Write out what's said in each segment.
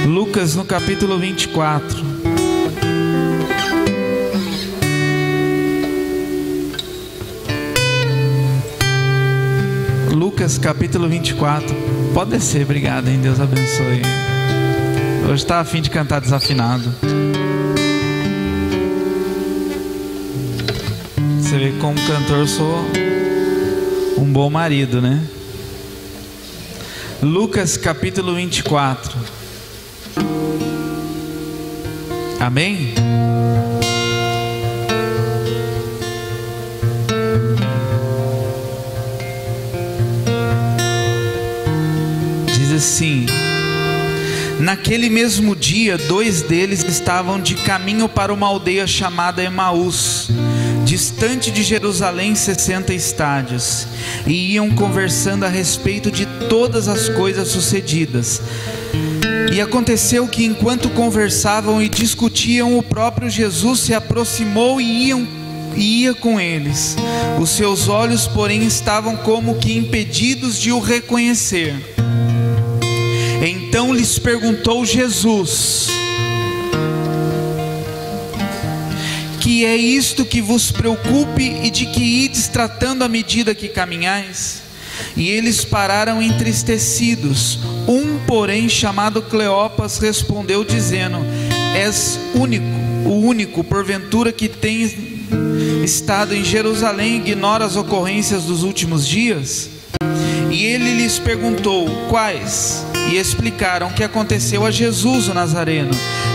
Lucas no capítulo 24. Lucas capítulo 24. Pode descer, obrigado, hein? Deus abençoe. Hoje está a fim de cantar desafinado. Você vê que como cantor sou um bom marido, né? Lucas capítulo 24. Amém? Diz assim: naquele mesmo dia, 2 deles estavam de caminho para uma aldeia chamada Emaús, distante de Jerusalém 60 estádios, e iam conversando a respeito de todas as coisas sucedidas. E aconteceu que enquanto conversavam e discutiam, o próprio Jesus se aproximou e ia com eles. Os seus olhos, porém, estavam como que impedidos de o reconhecer. Então lhes perguntou Jesus: que é isto que vos preocupe e de que ides tratando à medida que caminhais? E eles pararam entristecidos. Um, porém, chamado Cleopas, respondeu dizendo: és o único, porventura, que tem estado em Jerusalém e ignora as ocorrências dos últimos dias? E ele lhes perguntou: quais? E explicaram que aconteceu a Jesus o Nazareno,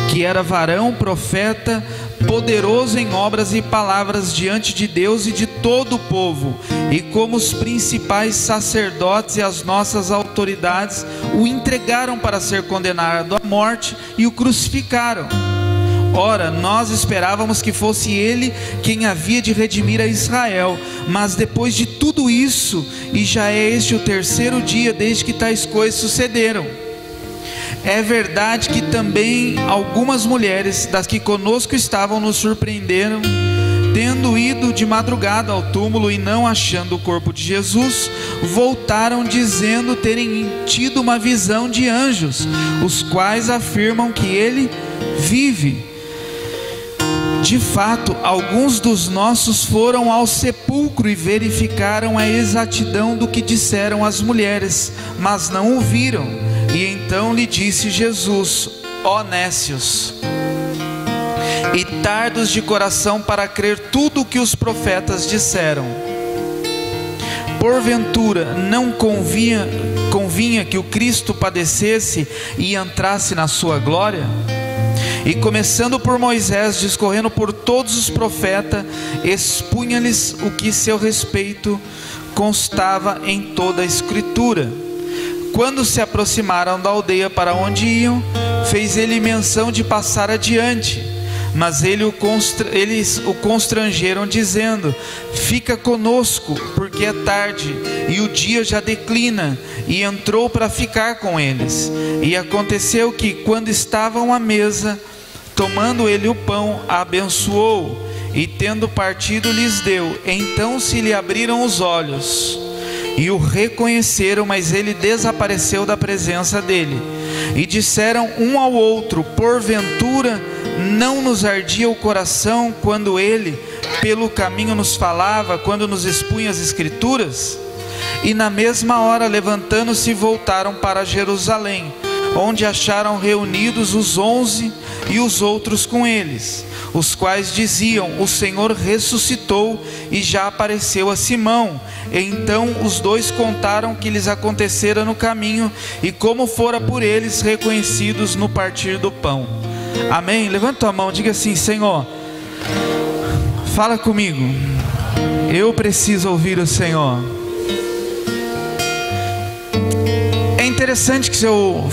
que era varão, profeta, poderoso em obras e palavras diante de Deus e de todo o povo, e como os principais sacerdotes e as nossas autoridades o entregaram para ser condenado à morte e o crucificaram. Ora, nós esperávamos que fosse ele quem havia de redimir a Israel, mas depois de tudo isso, e já é este o 3º dia desde que tais coisas sucederam. É verdade que também algumas mulheres das que conosco estavam nos surpreenderam, tendo ido de madrugada ao túmulo e não achando o corpo de Jesus, voltaram dizendo terem tido uma visão de anjos, os quais afirmam que ele vive. De fato, alguns dos nossos foram ao sepulcro e verificaram a exatidão do que disseram as mulheres, mas não o viram. E então lhe disse Jesus: ó nécios, e tardos de coração para crer tudo o que os profetas disseram. Porventura não convinha que o Cristo padecesse e entrasse na sua glória? E começando por Moisés, discorrendo por todos os profetas, expunha-lhes o que seu respeito constava em toda a Escritura. Quando se aproximaram da aldeia para onde iam, fez ele menção de passar adiante, mas eles o constrangeram, dizendo: fica conosco, porque é tarde e o dia já declina. E entrou para ficar com eles. E aconteceu que, quando estavam à mesa, tomando ele o pão, abençoou, e tendo partido lhes deu. Então se lhe abriram os olhos e o reconheceram, mas ele desapareceu da presença dele. E disseram um ao outro: porventura não nos ardia o coração quando ele pelo caminho nos falava, quando nos expunha as Escrituras? E na mesma hora, levantando-se, voltaram para Jerusalém, onde acharam reunidos os 11 e os outros com eles, os quais diziam: o Senhor ressuscitou e já apareceu a Simão. Então os 2 contaram o que lhes acontecera no caminho e como fora por eles reconhecidos no partir do pão. Amém? Levanta a mão, diga assim: Senhor, fala comigo, eu preciso ouvir o Senhor. É interessante que se eu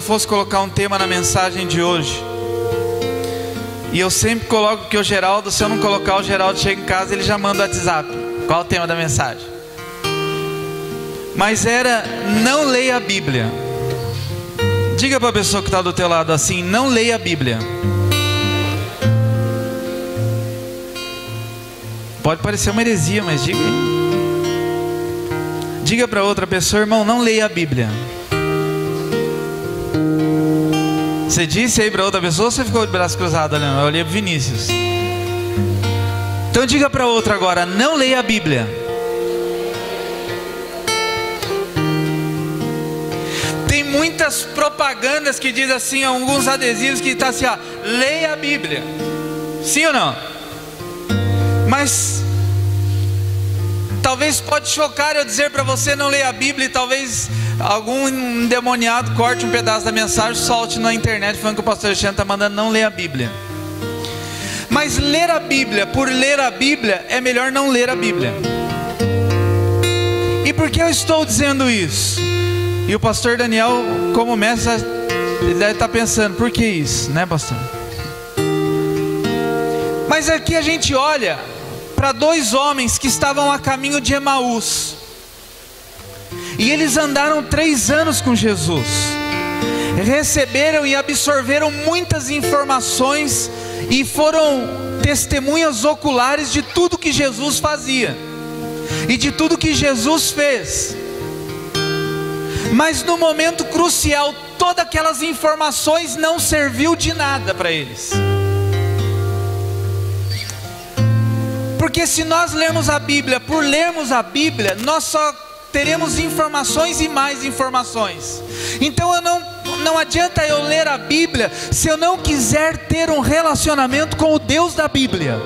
fosse colocar um tema na mensagem de hoje, e eu sempre coloco que o Geraldo, se eu não colocar, o Geraldo chega em casa, ele já manda o WhatsApp: qual é o tema da mensagem? Mas era: não leia a Bíblia. Diga para a pessoa que está do teu lado assim: não leia a Bíblia. Pode parecer uma heresia, mas diga aí. Diga para outra pessoa: irmão, não leia a Bíblia. Você disse aí para outra pessoa ou você ficou de braço cruzado olhando? Eu olhei para Vinícius. Então diga para outra agora: não leia a Bíblia. Tem muitas propagandas que diz assim, alguns adesivos que está assim, ó, leia a Bíblia. Sim ou não? Mas talvez pode chocar eu dizer para você não ler a Bíblia, e talvez algum endemoniado corte um pedaço da mensagem, solte na internet falando que o pastor Alexandre está mandando não ler a Bíblia. Mas ler a Bíblia por ler a Bíblia é melhor não ler a Bíblia. E por que eu estou dizendo isso? E o pastor Daniel, como mestre, ele deve estar pensando, por que isso, né, pastor? Mas aqui a gente olha para dois homens que estavam a caminho de Emaús, e eles andaram 3 anos com Jesus, receberam e absorveram muitas informações, e foram testemunhas oculares de tudo que Jesus fazia, e de tudo que Jesus fez. Mas no momento crucial, todas aquelas informações não serviu de nada para eles. Porque se nós lermos a Bíblia por lermos a Bíblia, nós só teremos informações e mais informações. Então não adianta eu ler a Bíblia se eu não quiser ter um relacionamento com o Deus da Bíblia.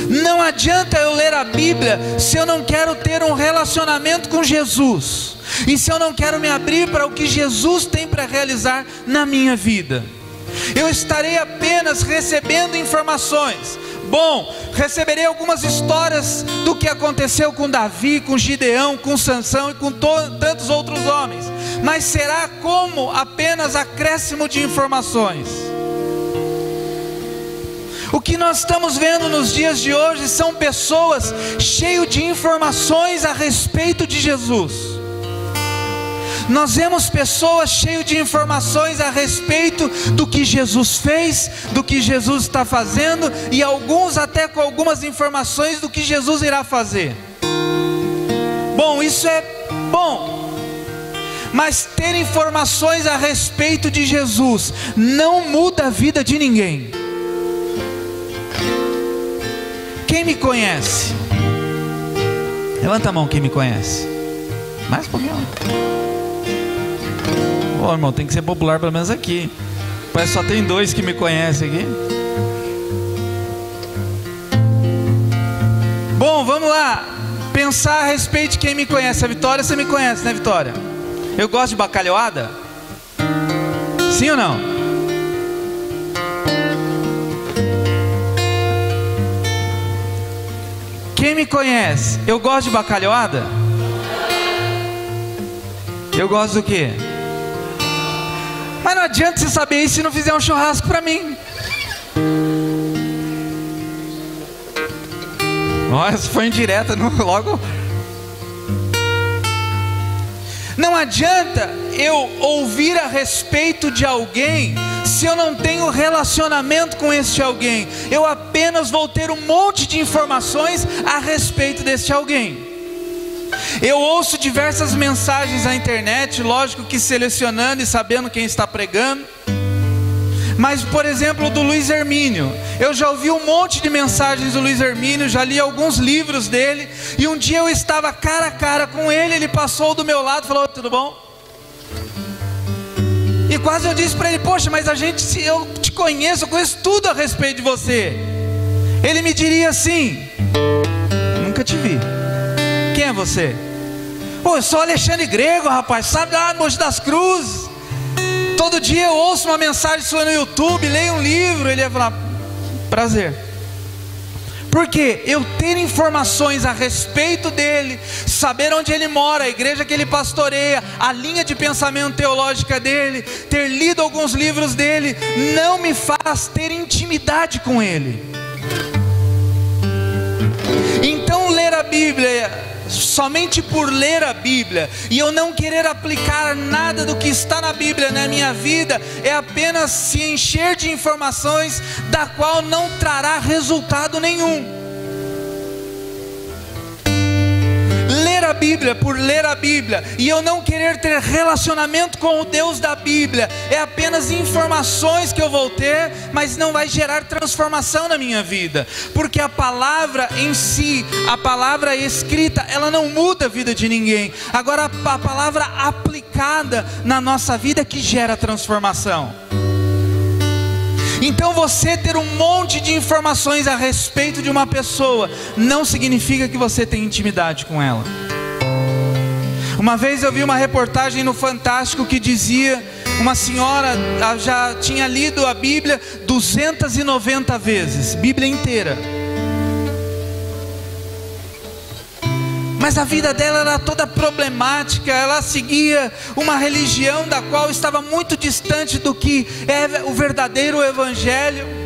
Não adianta eu ler a Bíblia se eu não quero ter um relacionamento com Jesus, e se eu não quero me abrir para o que Jesus tem para realizar na minha vida. Eu estarei apenas recebendo informações. Bom, receberei algumas histórias do que aconteceu com Davi, com Gideão, com Sansão e com tantos outros homens, mas será como apenas acréscimo de informações. O que nós estamos vendo nos dias de hoje são pessoas cheias de informações a respeito de Jesus. Nós vemos pessoas cheias de informações a respeito do que Jesus fez, do que Jesus está fazendo, e alguns até com algumas informações do que Jesus irá fazer. Bom, isso é bom, mas ter informações a respeito de Jesus não muda a vida de ninguém. Quem me conhece? Levanta a mão quem me conhece. Mais um pouquinho. Ô, irmão, tem que ser popular pelo menos aqui. Parece que só tem 2 que me conhecem aqui. Bom, vamos lá. Pensar a respeito de quem me conhece. A Vitória, você me conhece, né, Vitória? Eu gosto de bacalhoada? Sim ou não? Quem me conhece? Eu gosto de bacalhoada? Eu gosto do quê? Mas não adianta você saber isso se não fizer um churrasco para mim. Nossa, foi indireta, logo. Não adianta eu ouvir a respeito de alguém se eu não tenho relacionamento com este alguém. Eu apenas vou ter um monte de informações a respeito deste alguém. Eu ouço diversas mensagens na internet, lógico que selecionando e sabendo quem está pregando. Mas, por exemplo, do Luiz Hermínio, eu já ouvi um monte de mensagens do Luiz Hermínio, já li alguns livros dele, e um dia eu estava cara a cara com ele, ele passou do meu lado e falou: tudo bom? E quase eu disse para ele: poxa, mas eu te conheço, eu conheço tudo a respeito de você. Ele me diria assim: nunca te vi. Quem é você? Pô, eu sou Alexandre Grego, rapaz, sabe lá no Mogi das Cruzes. Todo dia eu ouço uma mensagem sua no YouTube, leio um livro. Ele ia falar: prazer. Porque eu ter informações a respeito dele, saber onde ele mora, a igreja que ele pastoreia, a linha de pensamento teológica dele, ter lido alguns livros dele, não me faz ter intimidade com ele. Então ler a Bíblia somente por ler a Bíblia, e eu não querer aplicar nada do que está na Bíblia na minha vida, é apenas se encher de informações da qual não trará resultado nenhum. Ler a Bíblia por ler a Bíblia, e eu não querer ter relacionamento com o Deus da Bíblia, é apenas informações que eu vou ter, mas não vai gerar transformação na minha vida, porque a palavra em si, a palavra escrita, ela não muda a vida de ninguém. Agora a palavra aplicada na nossa vida é que gera transformação. Então você ter um monte de informações a respeito de uma pessoa não significa que você tem intimidade com ela. Uma vez eu vi uma reportagem no Fantástico que dizia, uma senhora já tinha lido a Bíblia 290 vezes, Bíblia inteira. Mas a vida dela era toda problemática, ela seguia uma religião da qual estava muito distante do que é o Evangelho.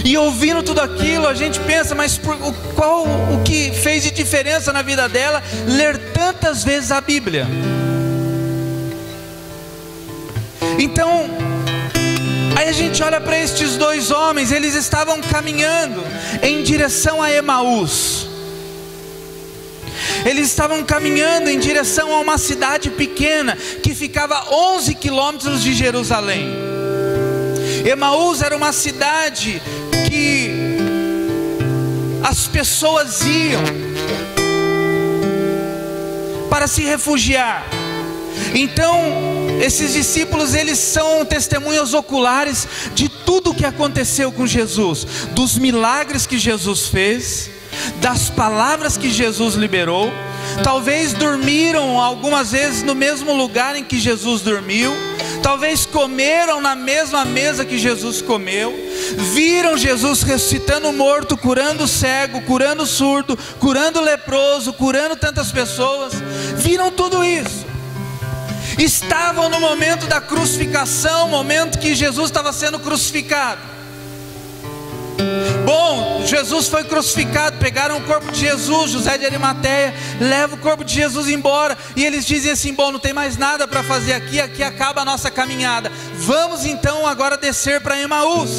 E ouvindo tudo aquilo, a gente pensa, mas qual o que fez de diferença na vida dela ler tantas vezes a Bíblia? Então, aí a gente olha para estes dois homens, eles estavam caminhando em direção a Emaús. Eles estavam caminhando em direção a uma cidade pequena que ficava 11 quilômetros de Jerusalém. Emaús era uma cidade que as pessoas iam para se refugiar. Então, esses discípulos, eles são testemunhas oculares de tudo o que aconteceu com Jesus, dos milagres que Jesus fez, das palavras que Jesus liberou. Talvez dormiram algumas vezes no mesmo lugar em que Jesus dormiu, talvez comeram na mesma mesa que Jesus comeu, viram Jesus ressuscitando o morto, curando o cego, curando o surdo, curando o leproso, curando tantas pessoas, viram tudo isso. Estavam no momento da crucificação, momento que Jesus estava sendo crucificado. Bom, Jesus foi crucificado, pegaram o corpo de Jesus, José de Arimateia leva o corpo de Jesus embora, e eles dizem assim, bom, não tem mais nada para fazer aqui acaba a nossa caminhada, vamos então agora descer para Emaús.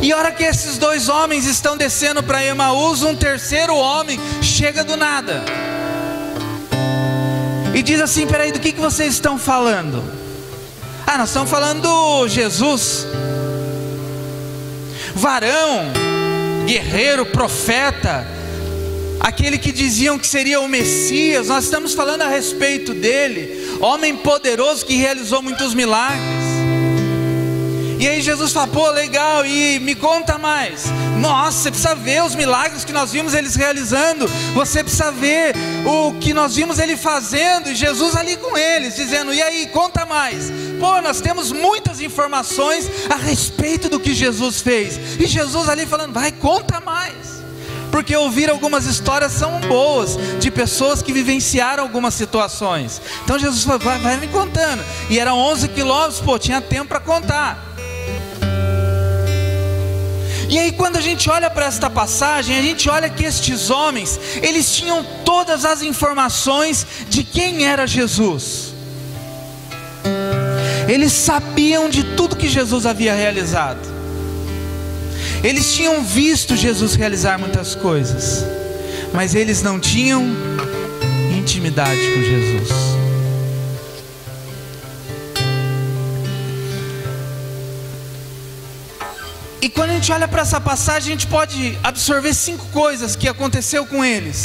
E a hora que esses dois homens estão descendo para Emaús, um terceiro homem chega do nada e diz assim, peraí, do que vocês estão falando? Ah, nós estamos falando do Jesus, varão, guerreiro, profeta, aquele que diziam que seria o Messias. Nós estamos falando a respeito dele, homem poderoso que realizou muitos milagres. E aí Jesus fala, pô, legal, e me conta mais. Nossa, você precisa ver os milagres que nós vimos eles realizando, você precisa ver o que nós vimos ele fazendo, e Jesus ali com eles, dizendo, e aí, conta mais. Pô, nós temos muitas informações a respeito do que Jesus fez, e Jesus ali falando, vai, conta mais. Porque ouvir algumas histórias são boas, de pessoas que vivenciaram algumas situações. Então Jesus falou, vai me contando. E eram 11 quilômetros, pô, tinha tempo para contar. E aí quando a gente olha para esta passagem, a gente olha que estes homens, eles tinham todas as informações de quem era Jesus. Eles sabiam de tudo que Jesus havia realizado. Eles tinham visto Jesus realizar muitas coisas, mas eles não tinham intimidade com Jesus. E quando a gente olha para essa passagem, a gente pode absorver 5 coisas que aconteceu com eles,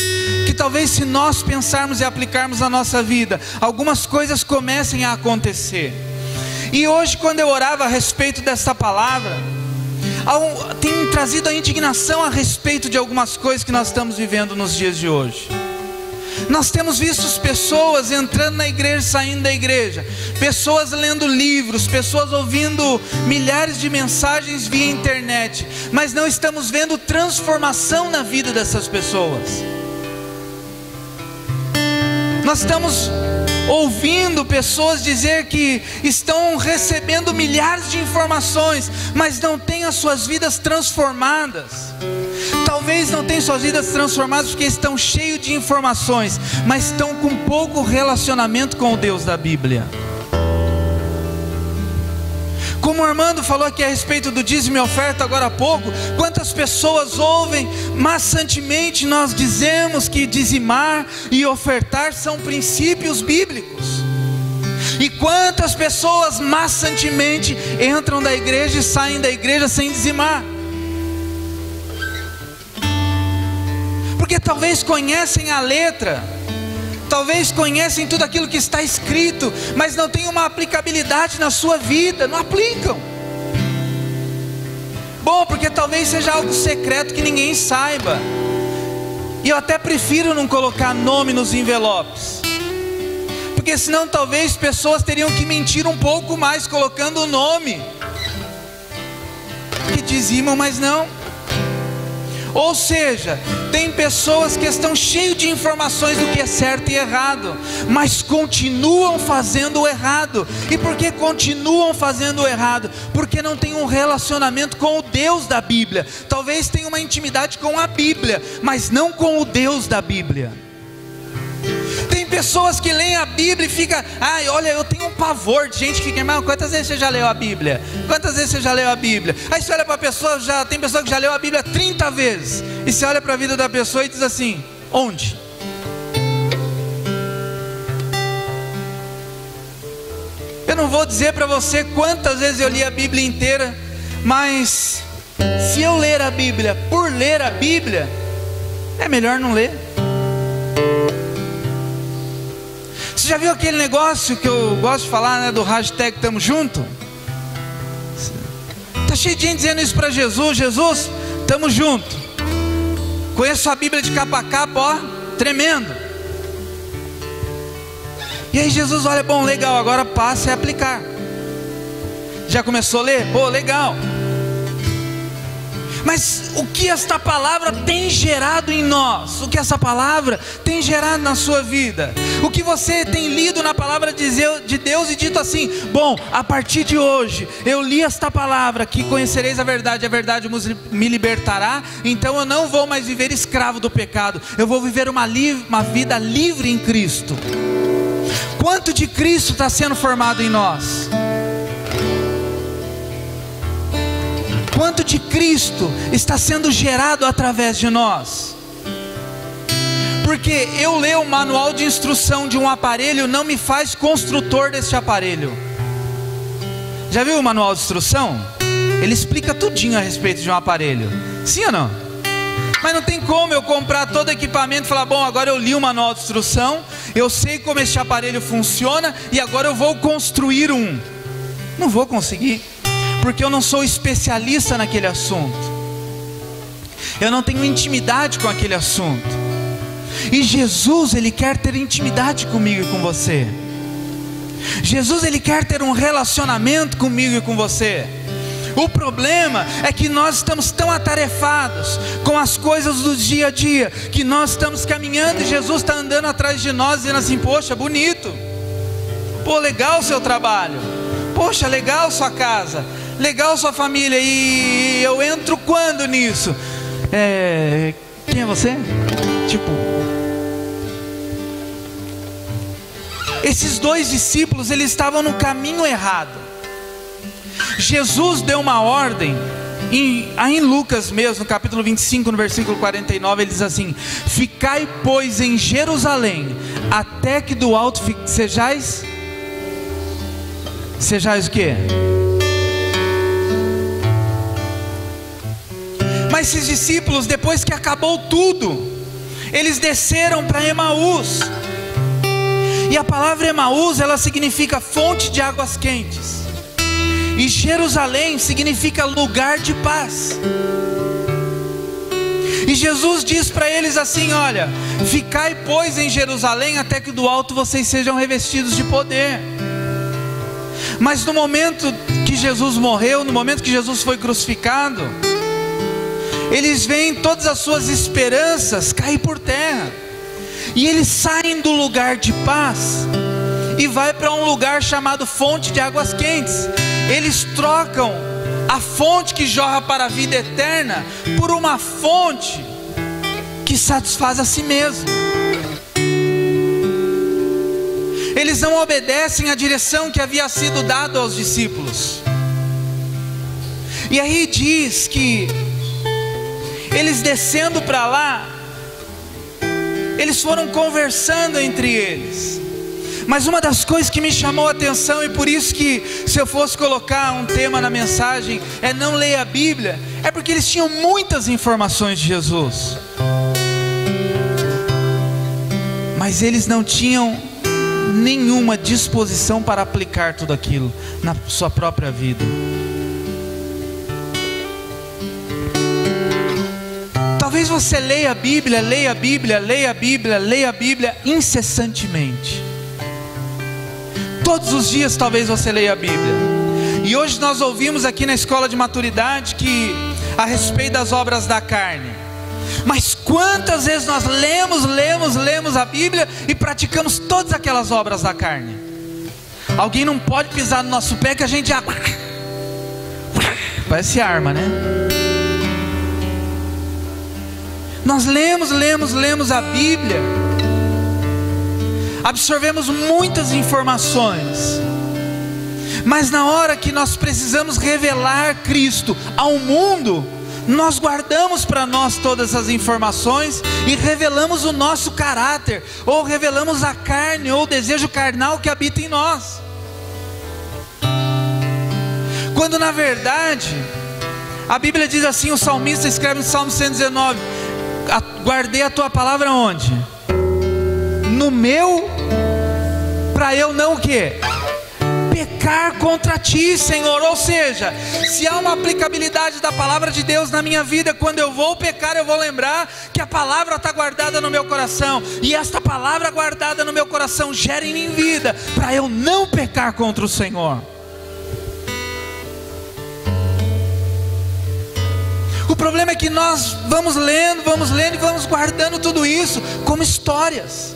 que talvez se nós pensarmos e aplicarmos na nossa vida, algumas coisas comecem a acontecer. E hoje, quando eu orava a respeito dessa palavra, tem trazido a indignação a respeito de algumas coisas que nós estamos vivendo nos dias de hoje. Nós temos visto pessoas entrando na igreja, saindo da igreja, pessoas lendo livros, pessoas ouvindo milhares de mensagens via internet, mas não estamos vendo transformação na vida dessas pessoas. Nós estamos ouvindo pessoas dizer que estão recebendo milhares de informações, mas não têm as suas vidas transformadas. Talvez não tenham suas vidas transformadas porque estão cheios de informações, mas estão com pouco relacionamento com o Deus da Bíblia. Como o Armando falou aqui a respeito do dízimo e oferta agora há pouco, quantas pessoas ouvem maçantemente nós dizemos que dizimar e ofertar são princípios bíblicos. E quantas pessoas maçantemente entram da igreja e saem da igreja sem dizimar. Porque talvez conhecem a letra, talvez conhecem tudo aquilo que está escrito, mas não tem uma aplicabilidade na sua vida, não aplicam. Bom, porque talvez seja algo secreto que ninguém saiba. E eu até prefiro não colocar nome nos envelopes, porque senão talvez pessoas teriam que mentir um pouco mais colocando o nome, que dizimam, mas não. Ou seja, tem pessoas que estão cheias de informações do que é certo e errado, mas continuam fazendo o errado. E por que continuam fazendo o errado? Porque não tem um relacionamento com o Deus da Bíblia. Talvez tenha uma intimidade com a Bíblia, mas não com o Deus da Bíblia. Tem pessoas que leem a Bíblia e ficam, ai, olha, eu tenho um pavor de gente que fica, irmão, quantas vezes você já leu a Bíblia? Quantas vezes você já leu a Bíblia? Aí você olha para a pessoa, tem pessoa que já leu a Bíblia 30 vezes, e você olha para a vida da pessoa e diz assim, onde? Eu não vou dizer para você quantas vezes eu li a Bíblia inteira, mas se eu ler a Bíblia por ler a Bíblia, é melhor não ler. Você já viu aquele negócio que eu gosto de falar, né, do hashtag tamo junto? Tá cheio de gente dizendo isso para Jesus. Jesus, tamo junto. Conheço a Bíblia de capa a capa, ó, tremendo. E aí Jesus olha, bom, legal, agora passa a aplicar. Já começou a ler? Pô, legal. Mas o que esta palavra tem gerado em nós? O que essa palavra tem gerado na sua vida? O que você tem lido na palavra de Deus e dito assim, bom, a partir de hoje eu li esta palavra, que conhecereis a verdade me libertará, então eu não vou mais viver escravo do pecado, eu vou viver uma vida livre em Cristo. Quanto de Cristo está sendo formado em nós? Quanto de Cristo está sendo gerado através de nós? Porque eu ler o manual de instrução de um aparelho não me faz construtor deste aparelho. Já viu o manual de instrução? Ele explica tudinho a respeito de um aparelho. Sim ou não? Mas não tem como eu comprar todo o equipamento e falar, bom, agora eu li o manual de instrução, eu sei como este aparelho funciona e agora eu vou construir um. Não vou conseguir, porque eu não sou especialista naquele assunto, eu não tenho intimidade com aquele assunto. E Jesus, Ele quer ter intimidade comigo e com você. Jesus, Ele quer ter um relacionamento comigo e com você. O problema é que nós estamos tão atarefados com as coisas do dia a dia, que nós estamos caminhando e Jesus está andando atrás de nós, dizendo assim, poxa, bonito, pô, legal o seu trabalho, poxa, legal sua casa, legal sua família, e eu entro quando nisso? Quem é você? Tipo, esses dois discípulos, eles estavam no caminho errado. Jesus deu uma ordem, em Lucas mesmo, no capítulo 25, no versículo 49, ele diz assim, ficai pois em Jerusalém, até que do alto sejais o quê? Mas esses discípulos, depois que acabou tudo, eles desceram para Emaús. E a palavra Emaús, ela significa fonte de águas quentes. E Jerusalém significa lugar de paz. E Jesus diz para eles assim, olha, ficai pois em Jerusalém até que do alto vocês sejam revestidos de poder. Mas no momento que Jesus morreu, no momento que Jesus foi crucificado, eles veem todas as suas esperanças cair por terra. E eles saem do lugar de paz e vai para um lugar chamado fonte de águas quentes. Eles trocam a fonte que jorra para a vida eterna por uma fonte que satisfaz a si mesmo. Eles não obedecem à direção que havia sido dada aos discípulos. E aí diz que eles descendo para lá, eles foram conversando entre eles. Mas uma das coisas que me chamou a atenção, e por isso que se eu fosse colocar um tema na mensagem, é não leia a Bíblia, é porque eles tinham muitas informações de Jesus, mas eles não tinham nenhuma disposição para aplicar tudo aquilo na sua própria vida. Talvez você leia a Bíblia, leia a Bíblia, leia a Bíblia, leia a Bíblia incessantemente. Todos os dias talvez você leia a Bíblia. E hoje nós ouvimos aqui na escola de maturidade que a respeito das obras da carne. Mas quantas vezes nós lemos a Bíblia e praticamos todas aquelas obras da carne? Alguém não pode pisar no nosso pé que a gente já... Parece arma, né? Nós lemos a Bíblia, absorvemos muitas informações, mas na hora que nós precisamos revelar Cristo ao mundo, nós guardamos para nós todas as informações e revelamos o nosso caráter, ou revelamos a carne, ou o desejo carnal que habita em nós, quando na verdade, a Bíblia diz assim, o salmista escreve no Salmo 119, guardei a tua palavra onde? No meu, para eu não o quê? Pecar contra ti, Senhor. Ou seja, se há uma aplicabilidade da palavra de Deus na minha vida, quando eu vou pecar, eu vou lembrar que a palavra está guardada no meu coração, e esta palavra guardada no meu coração gera em mim vida, para eu não pecar contra o Senhor. O problema é que nós vamos lendo e vamos guardando tudo isso como histórias.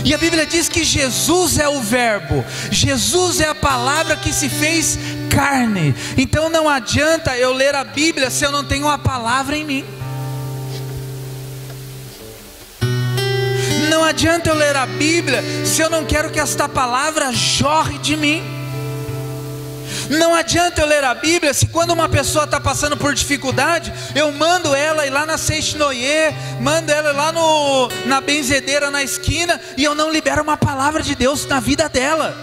E a Bíblia diz que Jesus é o verbo, Jesus é a palavra que se fez carne. Então não adianta eu ler a Bíblia se eu não tenho a palavra em mim. Não adianta eu ler a Bíblia se eu não quero que esta palavra jorre de mim. Não adianta eu ler a Bíblia se quando uma pessoa está passando por dificuldade, eu mando ela ir lá na Seixinoye, mando ela ir lá na benzedeira na esquina, e eu não libero uma palavra de Deus na vida dela.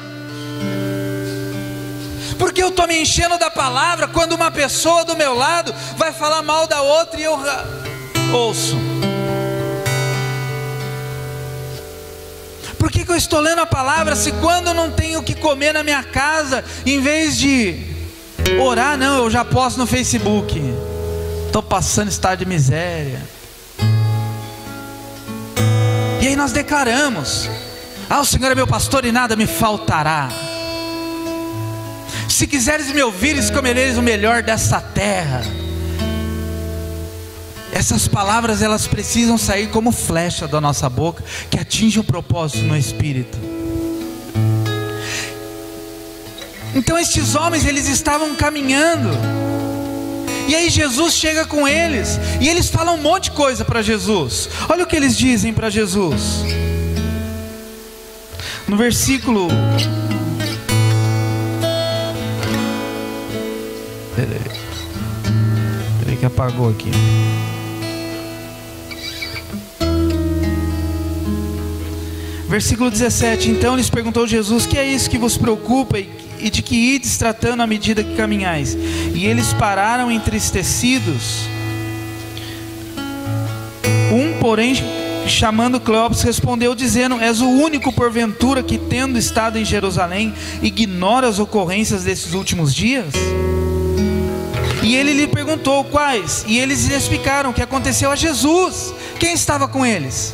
Porque eu estou me enchendo da palavra quando uma pessoa do meu lado vai falar mal da outra e eu ouço. Por que eu estou lendo a palavra se quando eu não tenho o que comer na minha casa, em vez de orar, não, eu já posto no Facebook, estou passando estado de miséria. E aí nós declaramos, o Senhor é meu pastor e nada me faltará. Se quiseres me ouvires, comereis o melhor dessa terra. Essas palavras, elas precisam sair como flecha da nossa boca, que atinge o propósito no Espírito. Então estes homens, eles estavam caminhando, e aí Jesus chega com eles, e eles falam um monte de coisa para Jesus. Olha o que eles dizem para Jesus, no versículo... Peraí que apagou aqui. Versículo 17, então lhes perguntou Jesus, que é isso que vos preocupa e de que ides tratando à medida que caminhais? E eles pararam entristecidos. Porém, chamando Cleópatra, respondeu dizendo, és o único porventura que, tendo estado em Jerusalém, ignora as ocorrências desses últimos dias? E ele lhe perguntou, quais? E eles lhe explicaram o que aconteceu a Jesus. Quem estava com eles?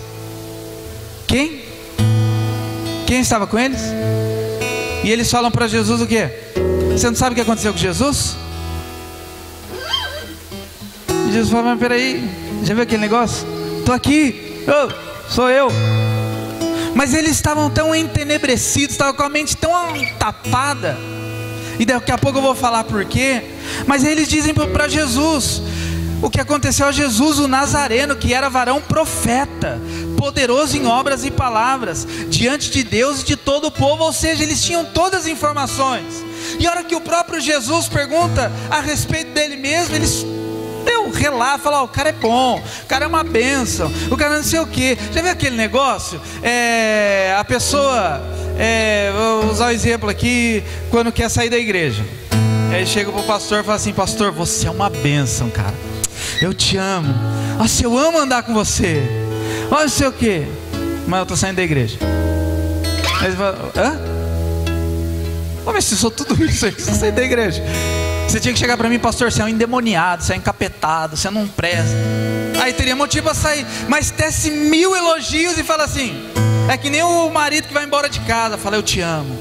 Quem estava com eles? E eles falam para Jesus o quê? Você não sabe o que aconteceu com Jesus? E Jesus fala, mas peraí, já viu aquele negócio? Estou aqui, sou eu. Mas eles estavam tão entenebrecidos, estavam com a mente tão tapada, e daqui a pouco eu vou falar por quê. Mas aí eles dizem para Jesus, o que aconteceu a Jesus, o Nazareno, que era varão profeta, poderoso em obras e palavras, diante de Deus e de todo o povo. Ou seja, eles tinham todas as informações. E a hora que o próprio Jesus pergunta a respeito dele mesmo, eles relato, fala, o cara é bom, o cara é uma bênção, o cara não sei o que. Já viu aquele negócio? A pessoa, vou usar o exemplo aqui, quando quer sair da igreja, aí chega pro pastor e fala assim: pastor, você é uma bênção, cara, eu te amo, nossa, eu amo andar com você, olha não sei o que, mas eu tô saindo da igreja. Aí ele fala: hã? Vamos ver se eu sou tudo isso aí, você sai da igreja. Você tinha que chegar para mim: pastor, você é um endemoniado, você é encapetado, você não presta. Aí teria motivo para sair. Mas tece 1000 elogios e fala assim: é que nem o marido que vai embora de casa, fala: eu te amo,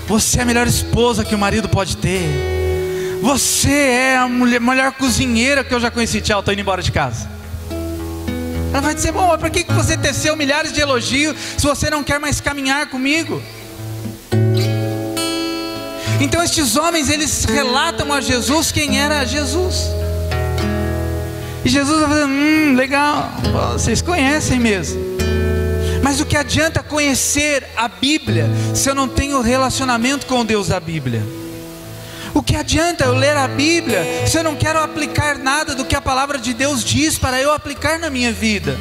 você é a melhor esposa que o marido pode ter, você é a melhor cozinheira que eu já conheci. Tchau, estou indo embora de casa. Ela vai dizer: bom, mas para que você teceu milhares de elogios se você não quer mais caminhar comigo? Então estes homens, eles relatam a Jesus quem era Jesus. E Jesus vai fazer: legal, vocês conhecem mesmo. Mas o que adianta conhecer a Bíblia se eu não tenho relacionamento com o Deus da Bíblia? O que adianta eu ler a Bíblia se eu não quero aplicar nada do que a palavra de Deus diz para eu aplicar na minha vida?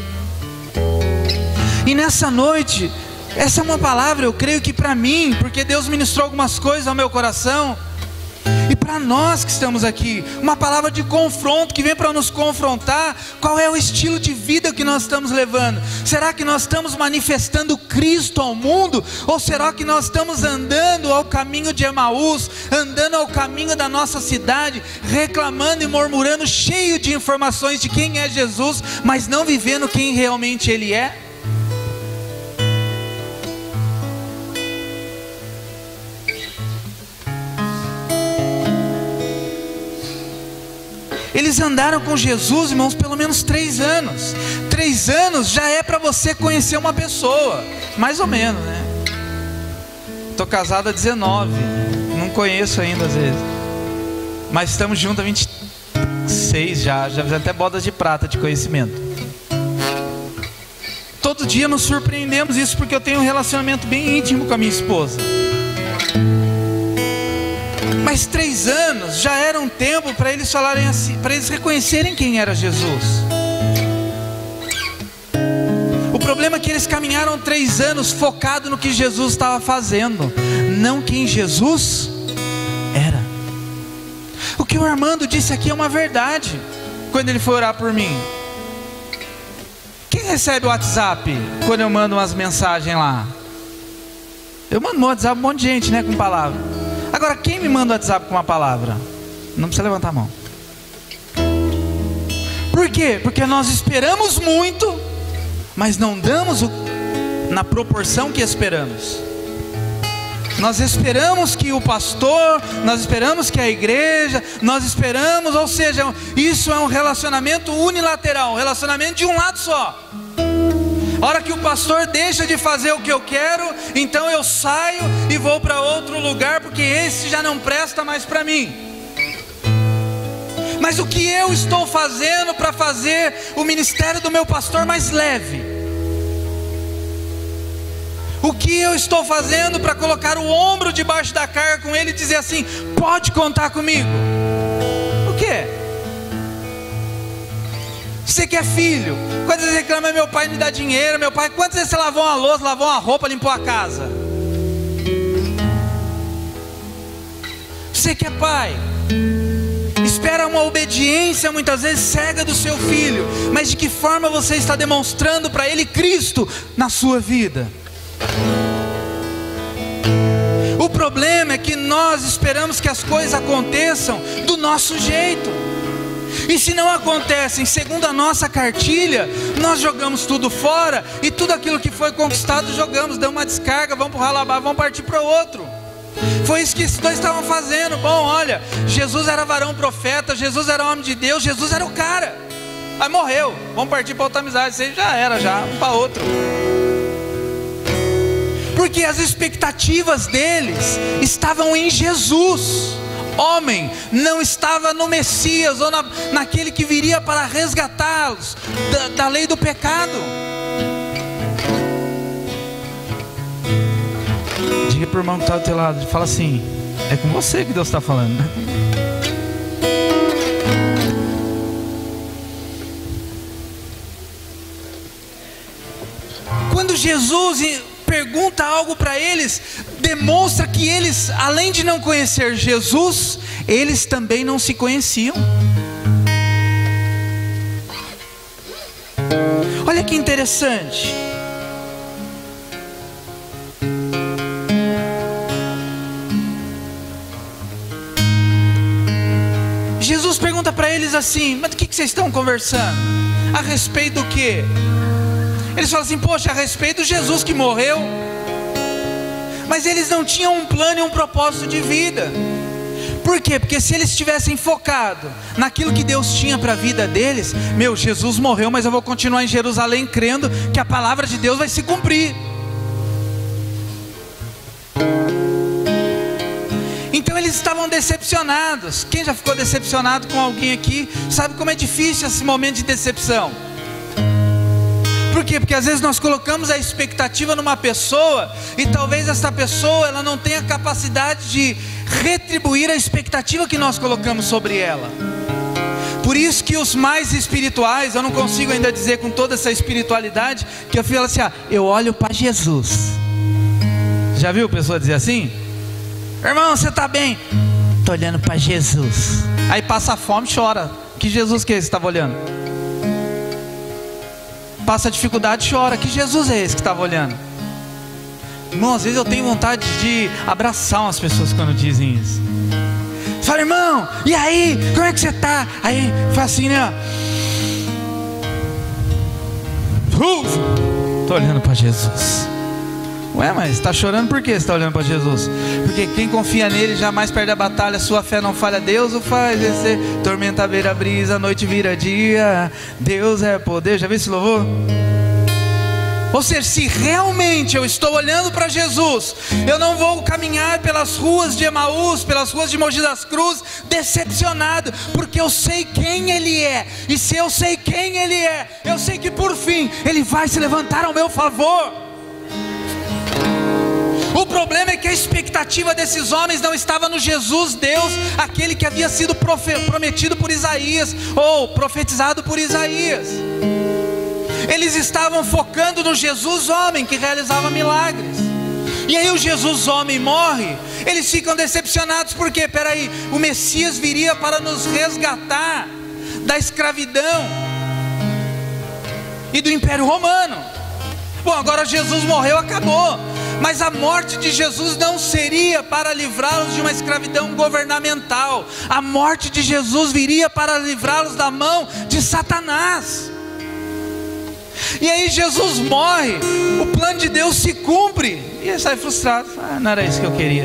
E nessa noite, essa é uma palavra, eu creio que para mim, porque Deus ministrou algumas coisas ao meu coração, e para nós que estamos aqui, uma palavra de confronto, que vem para nos confrontar. Qual é o estilo de vida que nós estamos levando? Será que nós estamos manifestando Cristo ao mundo? Ou será que nós estamos andando ao caminho de Emaús, andando ao caminho da nossa cidade, reclamando e murmurando, cheio de informações de quem é Jesus, mas não vivendo quem realmente Ele é? Eles andaram com Jesus, irmãos, pelo menos 3 anos. 3 anos já é para você conhecer uma pessoa, mais ou menos, né? Estou casado há 19, não conheço ainda às vezes, mas estamos juntos há 26 já fizemos até bodas de prata de conhecimento. Todo dia nos surpreendemos, isso porque eu tenho um relacionamento bem íntimo com a minha esposa. Mas 3 anos já era um tempo para eles falarem assim, para eles reconhecerem quem era Jesus. O problema é que eles caminharam 3 anos focado no que Jesus estava fazendo, não quem Jesus era. O que o Armando disse aqui é uma verdade, quando ele foi orar por mim. Quem recebe o WhatsApp quando eu mando umas mensagens lá? Eu mando no WhatsApp um monte de gente, né, com palavra. Agora, quem me manda o WhatsApp com uma palavra? Não precisa levantar a mão. Por quê? Porque nós esperamos muito, mas não damos na proporção que esperamos. Nós esperamos que o pastor, nós esperamos que a igreja, nós esperamos, ou seja, isso é um relacionamento unilateral, um relacionamento de um lado só. A hora que o pastor deixa de fazer o que eu quero, então eu saio e vou para outro lugar, porque esse já não presta mais para mim. Mas o que eu estou fazendo para fazer o ministério do meu pastor mais leve? O que eu estou fazendo para colocar o ombro debaixo da carga com ele e dizer assim: pode contar comigo? O quê? Você que é filho, quantas vezes reclama: meu pai me dá dinheiro, meu pai, quantas vezes você lavou uma louça, lavou uma roupa, limpou a casa? Você que é pai, espera uma obediência muitas vezes cega do seu filho, mas de que forma você está demonstrando para ele Cristo na sua vida? O problema é que nós esperamos que as coisas aconteçam do nosso jeito. E se não acontecem segundo a nossa cartilha, nós jogamos tudo fora, e tudo aquilo que foi conquistado jogamos, damos uma descarga, vamos para o ralabá, vamos partir para outro. Foi isso que esses dois estavam fazendo. Bom, olha, Jesus era varão profeta, Jesus era homem de Deus, Jesus era o cara. Aí morreu, vamos partir para outra amizade, isso aí já era, já, um para outro. Porque as expectativas deles estavam em Jesus. homem não estava no Messias, ou naquele que viria para resgatá-los da lei do pecado. Diga para o irmão que está do teu lado, fala assim: é com você que Deus está falando, né? Quando Jesus pergunta algo para eles, demonstra que eles, além de não conhecer Jesus, eles também não se conheciam. Olha que interessante. Jesus pergunta para eles assim: mas do que vocês estão conversando? A respeito do quê? Eles falam assim: poxa, a respeito de Jesus que morreu. Mas eles não tinham um plano e um propósito de vida. Por quê? Porque se eles tivessem focado naquilo que Deus tinha para a vida deles, Jesus morreu, mas eu vou continuar em Jerusalém crendo que a palavra de Deus vai se cumprir. Então eles estavam decepcionados. Quem já ficou decepcionado com alguém aqui sabe como é difícil esse momento de decepção. Por quê? Porque às vezes nós colocamos a expectativa numa pessoa e talvez essa pessoa ela não tenha capacidade de retribuir a expectativa que nós colocamos sobre ela. Por isso que os mais espirituais, eu não consigo ainda dizer com toda essa espiritualidade, que eu falo assim: eu olho para Jesus. Já viu a pessoa dizer assim? Irmão, você está bem? Estou olhando para Jesus. Aí passa fome e chora. Que Jesus que é esse que estava olhando? Passa dificuldade, chora. Que Jesus é esse que estava olhando? Irmão, às vezes eu tenho vontade de abraçar umas pessoas quando dizem isso. Fala: irmão, e aí? Como é que você está? Aí faz assim, né? Estou olhando para Jesus. Ué, mas está chorando por quê? Você está olhando para Jesus? Porque quem confia nele jamais perde a batalha. Sua fé não falha. Deus o faz descer, tormenta beira brisa, noite vira dia. Deus é poder. Já viu esse louvor? Ou seja, se realmente eu estou olhando para Jesus, eu não vou caminhar pelas ruas de Emaús, pelas ruas de Mogi das Cruzes decepcionado, porque eu sei quem Ele é. E se eu sei quem Ele é, eu sei que por fim Ele vai se levantar ao meu favor. O problema é que a expectativa desses homens não estava no Jesus Deus, aquele que havia sido prometido por Isaías, ou profetizado por Isaías. Eles estavam focando no Jesus homem, que realizava milagres. E aí o Jesus homem morre, eles ficam decepcionados, porque, peraí, o Messias viria para nos resgatar da escravidão e do Império Romano. Bom, agora Jesus morreu, acabou. Mas a morte de Jesus não seria para livrá-los de uma escravidão governamental. A morte de Jesus viria para livrá-los da mão de Satanás. E aí Jesus morre, o plano de Deus se cumpre, e ele sai frustrado. Não era isso que eu queria.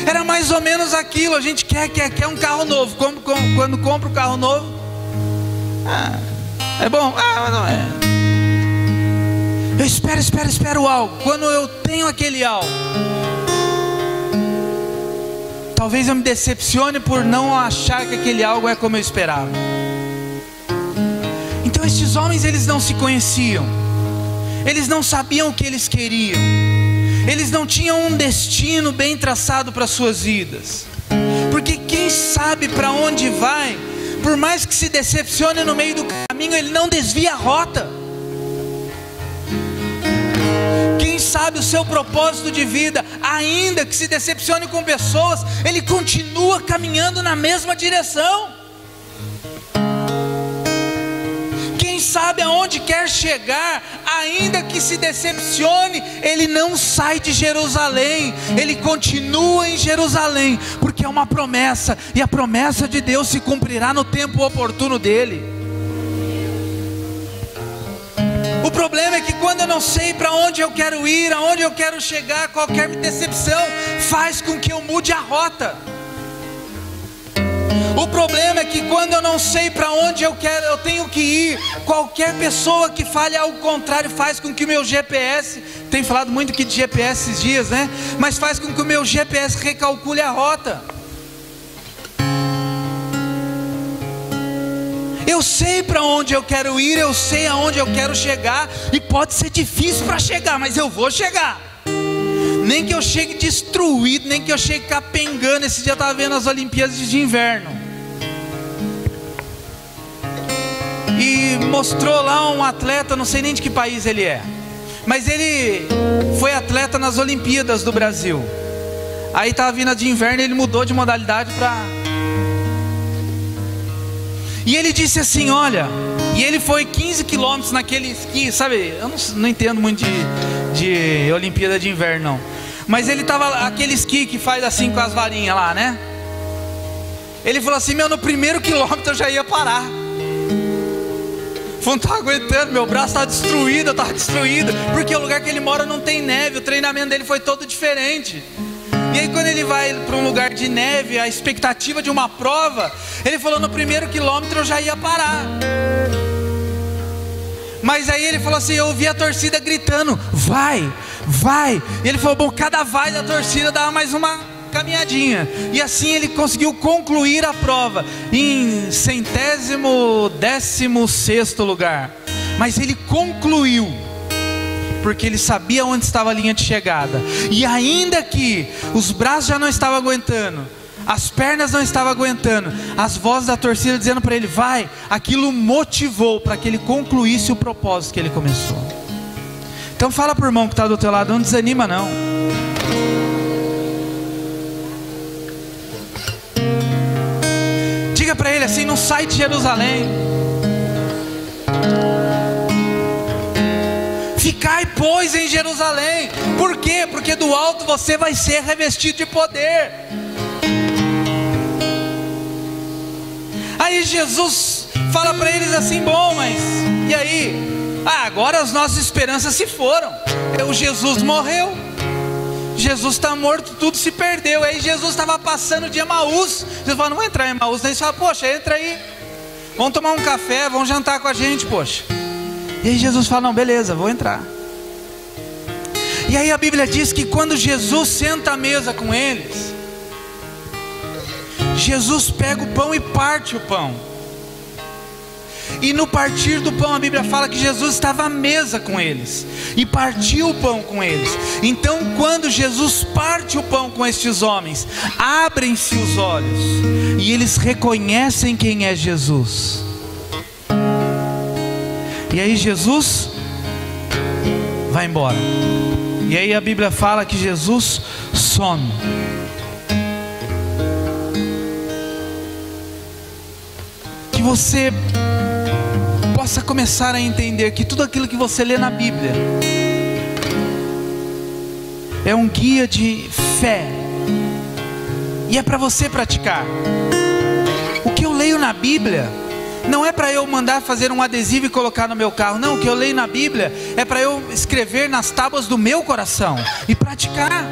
Era mais ou menos aquilo. A gente quer um carro novo. Quando compra um carro novo, é bom? Mas não é. Eu espero algo. Quando eu tenho aquele algo, talvez eu me decepcione por não achar que aquele algo é como eu esperava. Então estes homens, eles não se conheciam. Eles não sabiam o que eles queriam. Eles não tinham um destino bem traçado para suas vidas. Porque quem sabe para onde vai, por mais que se decepcione no meio do caminho, ele não desvia a rota. Quem sabe o seu propósito de vida, ainda que se decepcione com pessoas, ele continua caminhando na mesma direção. Quem sabe aonde quer chegar, ainda que se decepcione, ele não sai de Jerusalém, ele continua em Jerusalém, porque é uma promessa, e a promessa de Deus se cumprirá no tempo oportuno dele. O problema é que quando eu não sei para onde eu quero ir, aonde eu quero chegar, qualquer decepção faz com que eu mude a rota. O problema é que quando eu não sei para onde eu tenho que ir, qualquer pessoa que fale ao contrário faz com que o meu GPS, tem falado muito aqui de GPS esses dias, né? Mas faz com que o meu GPS recalcule a rota. Eu sei para onde eu quero ir, eu sei aonde eu quero chegar, e pode ser difícil para chegar, mas eu vou chegar. Nem que eu chegue destruído, nem que eu chegue capengando. Esse dia eu estava vendo as Olimpíadas de Inverno, e mostrou lá um atleta, não sei nem de que país ele é, mas ele foi atleta nas Olimpíadas do Brasil. Aí estava vindo a de inverno, ele mudou de modalidade para... E ele disse assim, olha, e ele foi 15 quilômetros naquele esqui, sabe, eu não entendo muito de Olimpíada de Inverno não, mas ele estava, aquele esqui que faz assim com as varinhas lá, né? Ele falou assim, no primeiro quilômetro eu já ia parar. Não estava aguentando, meu braço estava destruído, eu estava destruído, porque o lugar que ele mora não tem neve, o treinamento dele foi todo diferente. E aí quando ele vai para um lugar de neve, a expectativa de uma prova, ele falou, no primeiro quilômetro eu já ia parar. Mas aí ele falou assim, eu ouvi a torcida gritando, vai, vai. E ele falou, bom, cada vai da torcida dava mais uma caminhadinha. E assim ele conseguiu concluir a prova em 116º lugar. Mas ele concluiu, porque ele sabia onde estava a linha de chegada. E ainda que os braços já não estavam aguentando, as pernas não estavam aguentando, as vozes da torcida dizendo para ele, vai, aquilo motivou para que ele concluísse o propósito que ele começou. Então fala para o irmão que está do teu lado, não desanima não. Diga para ele assim, não sai de Jerusalém. Ficai, pois, em Jerusalém. Por quê? Porque do alto você vai ser revestido de poder. Aí Jesus fala para eles assim, bom, mas e aí? Agora as nossas esperanças se foram. O Jesus morreu, Jesus está morto, tudo se perdeu. Aí Jesus estava passando de Emaús. Jesus falou, não vou entrar em Emaús. Daí ele fala, poxa, entra aí, vamos tomar um café, vamos jantar com a gente, poxa. E aí Jesus fala, não, beleza, vou entrar. E aí a Bíblia diz que quando Jesus senta à mesa com eles, Jesus pega o pão e parte o pão. E no partir do pão a Bíblia fala que Jesus estava à mesa com eles e partiu o pão com eles. Então quando Jesus parte o pão com estes homens, abrem-se os olhos e eles reconhecem quem é Jesus. E aí Jesus vai embora. E aí a Bíblia fala que Jesus some. Que você possa começar a entender que tudo aquilo que você lê na Bíblia é um guia de fé. E é para você praticar. O que eu leio na Bíblia não é para eu mandar fazer um adesivo e colocar no meu carro. Não, o que eu leio na Bíblia é para eu escrever nas tábuas do meu coração e praticar.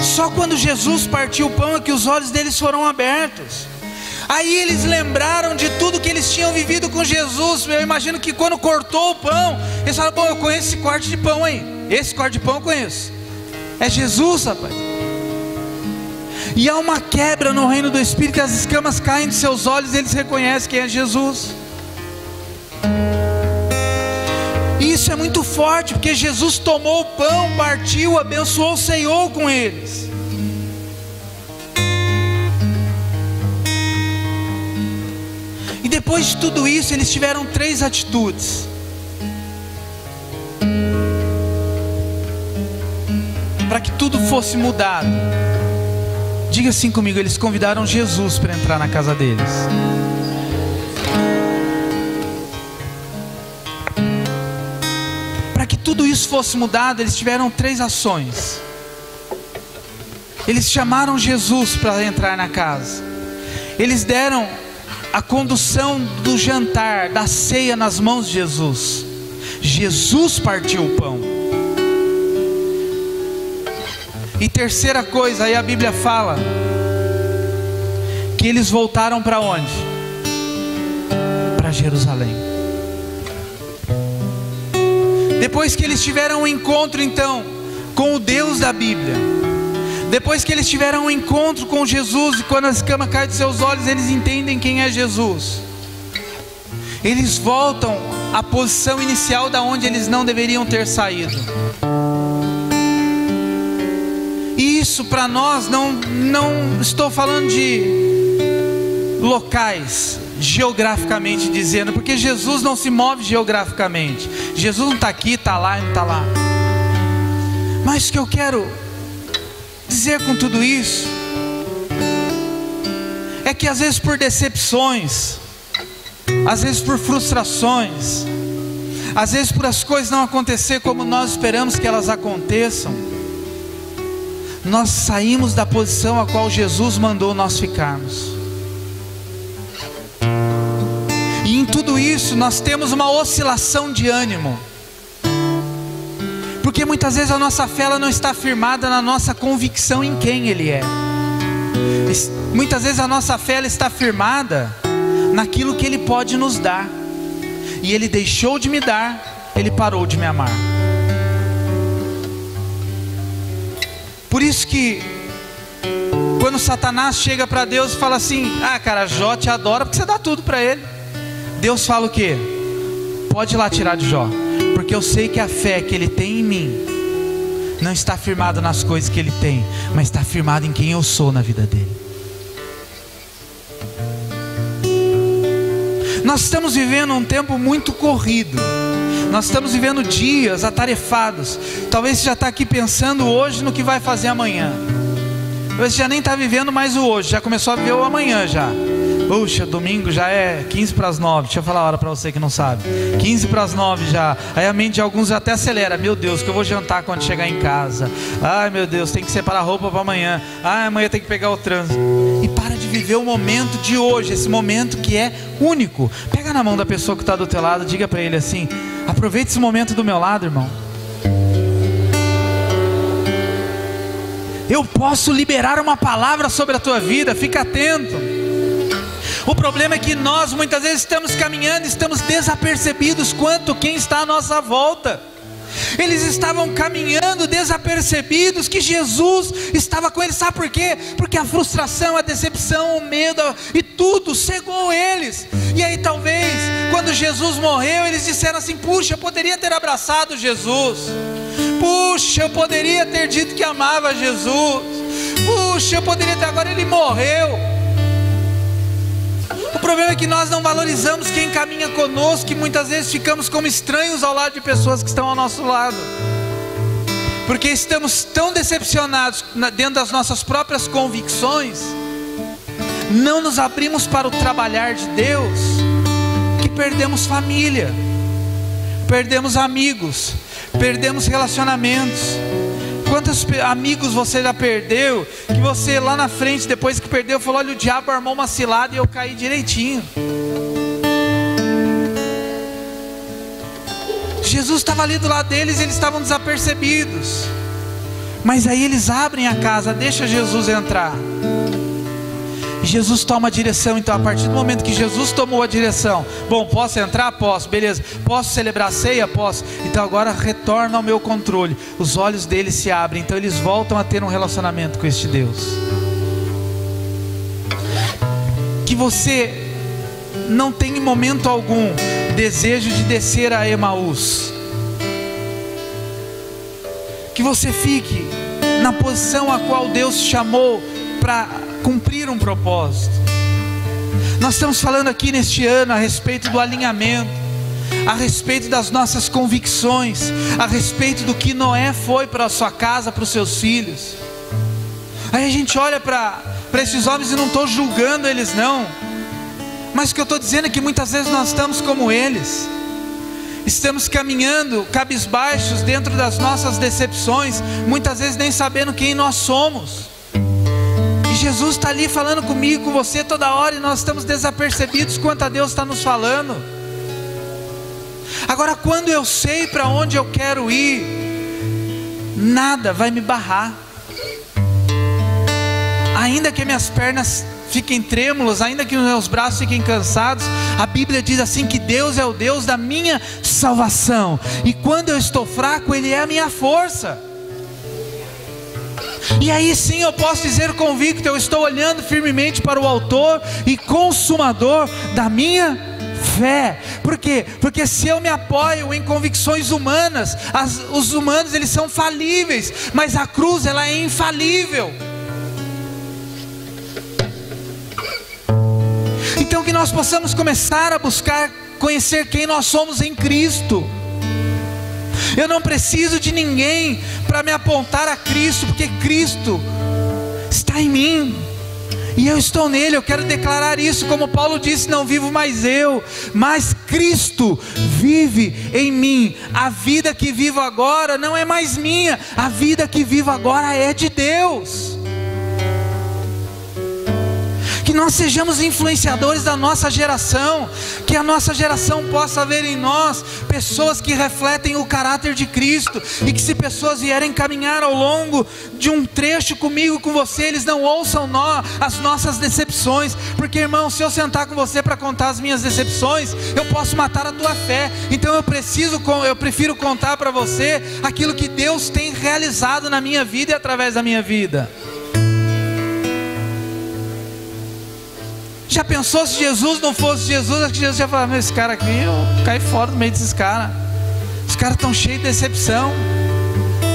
Só quando Jesus partiu o pão é que os olhos deles foram abertos. Aí eles lembraram de tudo que eles tinham vivido com Jesus. Eu imagino que quando cortou o pão, eles falaram, bom, eu conheço esse corte de pão aí. Esse corte de pão eu conheço. É Jesus, rapaz. E há uma quebra no reino do Espírito, as escamas caem de seus olhos e eles reconhecem quem é Jesus. E isso é muito forte, porque Jesus tomou o pão, partiu, abençoou, ceiou com eles. E depois de tudo isso, eles tiveram 3 atitudes para que tudo fosse mudado. Diga assim comigo, eles convidaram Jesus para entrar na casa deles. Para que tudo isso fosse mudado, eles tiveram 3 ações. Eles chamaram Jesus para entrar na casa. Eles deram a condução do jantar, da ceia nas mãos de Jesus. Jesus partiu o pão. E terceira coisa, aí a Bíblia fala que eles voltaram para onde? Para Jerusalém. Depois que eles tiveram um encontro então com o Deus da Bíblia, Depois que eles tiveram um encontro com Jesus, e quando a escama cai de seus olhos, eles entendem quem é Jesus. Eles voltam à posição inicial da onde eles não deveriam ter saído. E isso para nós, não estou falando de locais, geograficamente dizendo, porque Jesus não se move geograficamente. Jesus não está aqui, está lá e não está lá. Mas o que eu quero dizer com tudo isso é que às vezes por decepções, às vezes por frustrações, às vezes por as coisas não acontecer como nós esperamos que elas aconteçam, nós saímos da posição a qual Jesus mandou nós ficarmos. E em tudo isso nós temos uma oscilação de ânimo, porque muitas vezes a nossa fé ela não está firmada na nossa convicção em quem Ele é. Muitas vezes a nossa fé ela está firmada naquilo que Ele pode nos dar. E Ele deixou de me dar, Ele parou de me amar. Por isso que quando Satanás chega para Deus e fala assim: ah cara, Jó te adora porque você dá tudo para ele. Deus fala o quê? Pode ir lá tirar de Jó, porque eu sei que a fé que ele tem em mim não está firmada nas coisas que ele tem, mas está firmada em quem eu sou na vida dele. Nós estamos vivendo um tempo muito corrido. Nós estamos vivendo dias atarefados. Talvez você já está aqui pensando hoje no que vai fazer amanhã. Talvez você já nem está vivendo mais o hoje, já começou a viver o amanhã já. Puxa, domingo já é 15 para as 9. Deixa eu falar a hora para você que não sabe. 15 para as 9 já. Aí a mente de alguns até acelera. Meu Deus, que eu vou jantar quando chegar em casa. Ai meu Deus, tem que separar a roupa para amanhã. Ai, amanhã tem que pegar o trânsito. E para de viver o momento de hoje, esse momento que é único. Pega na mão da pessoa que está do teu lado, diga para ele assim: aproveite esse momento do meu lado, irmão. Eu posso liberar uma palavra sobre a tua vida, fica atento. O problema é que nós muitas vezes estamos caminhando, estamos desapercebidos quanto quem está à nossa volta. Eles estavam caminhando desapercebidos que Jesus estava com eles. Sabe por quê? Porque a frustração, a decepção, o medo e tudo cegou eles. E aí talvez quando Jesus morreu eles disseram assim: puxa, eu poderia ter abraçado Jesus. Puxa, eu poderia ter dito que amava Jesus. Puxa, eu poderia ter... Agora ele morreu. O problema é que nós não valorizamos quem caminha conosco, e muitas vezes ficamos como estranhos ao lado de pessoas que estão ao nosso lado, porque estamos tão decepcionados dentro das nossas próprias convicções, não nos abrimos para o trabalhar de Deus, que perdemos família, perdemos amigos, perdemos relacionamentos. Quantos amigos você já perdeu, que você lá na frente, depois que perdeu, falou: olha, o diabo armou uma cilada e eu caí direitinho. Jesus estava ali do lado deles, eles estavam desapercebidos. Mas aí eles abrem a casa, deixa Jesus entrar. Jesus toma a direção. Então a partir do momento que Jesus tomou a direção: bom, posso entrar? Posso, beleza. Posso celebrar a ceia? Posso. Então agora retorna ao meu controle. Os olhos deles se abrem, então eles voltam a ter um relacionamento com este Deus. Que você não tenha em momento algum desejo de descer a Emaús. Que você fique na posição a qual Deus te chamou para cumprir um propósito. Nós estamos falando aqui neste ano a respeito do alinhamento, a respeito das nossas convicções, a respeito do que Noé foi para a sua casa, para os seus filhos. Aí a gente olha para esses homens, e não estou julgando eles não, mas o que eu estou dizendo é que muitas vezes nós estamos como eles. Estamos caminhando cabisbaixos dentro das nossas decepções, muitas vezes nem sabendo quem nós somos. Jesus está ali falando comigo, com você toda hora, e nós estamos desapercebidos quanto a Deus está nos falando. Agora, quando eu sei para onde eu quero ir, nada vai me barrar. Ainda que minhas pernas fiquem trêmulas, ainda que os meus braços fiquem cansados, a Bíblia diz assim que Deus é o Deus da minha salvação, e quando eu estou fraco, Ele é a minha força. E aí sim eu posso dizer convicto: eu estou olhando firmemente para o autor e consumador da minha fé. Por quê? Porque se eu me apoio em convicções humanas, os humanos eles são falíveis, mas a cruz ela é infalível. Então que nós possamos começar a buscar conhecer quem nós somos em Cristo. Eu não preciso de ninguém para me apontar a Cristo, porque Cristo está em mim e eu estou nele. Eu quero declarar isso, como Paulo disse: não vivo mais eu, mas Cristo vive em mim. A vida que vivo agora não é mais minha, a vida que vivo agora é de Deus. Que nós sejamos influenciadores da nossa geração, que a nossa geração possa ver em nós pessoas que refletem o caráter de Cristo, e que se pessoas vierem caminhar ao longo de um trecho comigo, com você, eles não ouçam as nossas decepções, porque irmão, se eu sentar com você para contar as minhas decepções, eu posso matar a tua fé. Então eu prefiro contar para você aquilo que Deus tem realizado na minha vida e através da minha vida. Já pensou se Jesus não fosse Jesus? Acho que Jesus ia falar: meu, esse cara aqui, eu caí fora do meio desses caras. Os caras estão cheios de decepção.